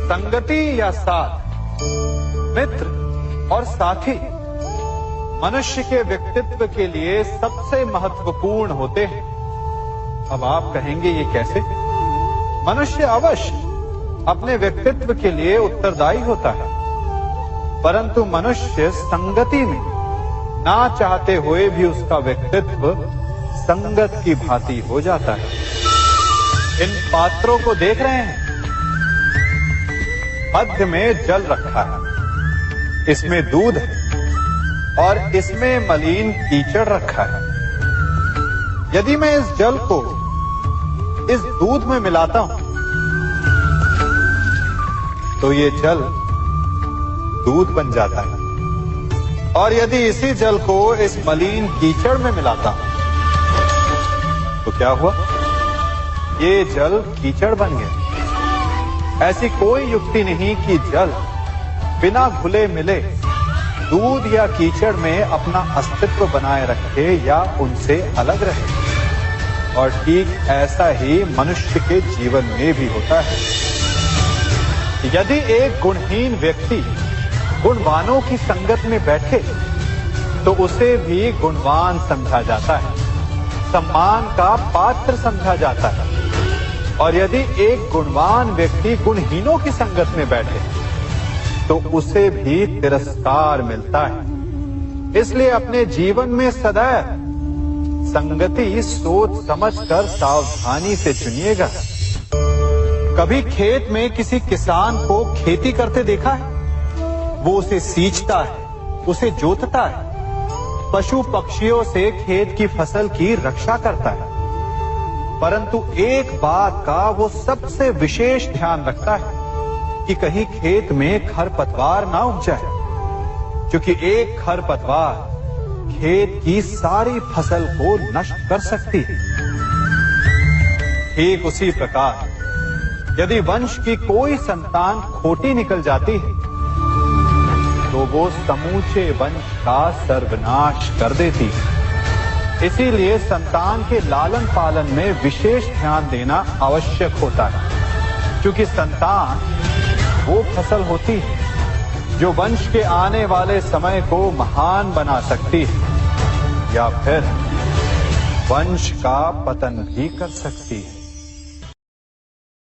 संगति या साथ, मित्र और साथी मनुष्य के व्यक्तित्व के लिए सबसे महत्वपूर्ण होते हैं। अब आप कहेंगे ये कैसे? मनुष्य अवश्य अपने व्यक्तित्व के लिए उत्तरदायी होता है, परंतु मनुष्य संगति में ना चाहते हुए भी उसका व्यक्तित्व संगत की भांति हो जाता है। इन पात्रों को देख रहे हैं, मध्य में जल रखा है, इसमें दूध है और इसमें मलिन कीचड़ रखा है। यदि मैं इस जल को इस दूध में मिलाता हूं तो ये जल दूध बन जाता है, और यदि इसी जल को इस मलिन कीचड़ में मिलाता हूं तो क्या हुआ? ये जल कीचड़ बन गया। ऐसी कोई युक्ति नहीं कि जल बिना घुले मिले दूध या कीचड़ में अपना अस्तित्व बनाए रखे या उनसे अलग रहे। और ठीक ऐसा ही मनुष्य के जीवन में भी होता है। यदि एक गुणहीन व्यक्ति गुणवानों की संगत में बैठे तो उसे भी गुणवान समझा जाता है, सम्मान का पात्र समझा जाता है। और यदि एक गुणवान व्यक्ति गुणहीनों की संगत में बैठे तो उसे भी तिरस्कार मिलता है। इसलिए अपने जीवन में सदैव संगति सोच समझकर सावधानी से चुनिएगा। कभी खेत में किसी किसान को खेती करते देखा है? वो उसे सींचता है, उसे जोतता है, पशु पक्षियों से खेत की फसल की रक्षा करता है, परंतु एक बात का वो सबसे विशेष ध्यान रखता है कि कहीं खेत में खरपतवार ना उग जाए, क्योंकि एक खरपतवार खेत की सारी फसल को नष्ट कर सकती है। ठीक उसी प्रकार यदि वंश की कोई संतान खोटी निकल जाती है तो वो समूचे वंश का सर्वनाश कर देती है। इसीलिए संतान के लालन पालन में विशेष ध्यान देना आवश्यक होता है, क्योंकि संतान वो फसल होती है जो वंश के आने वाले समय को महान बना सकती है या फिर वंश का पतन भी कर सकती है।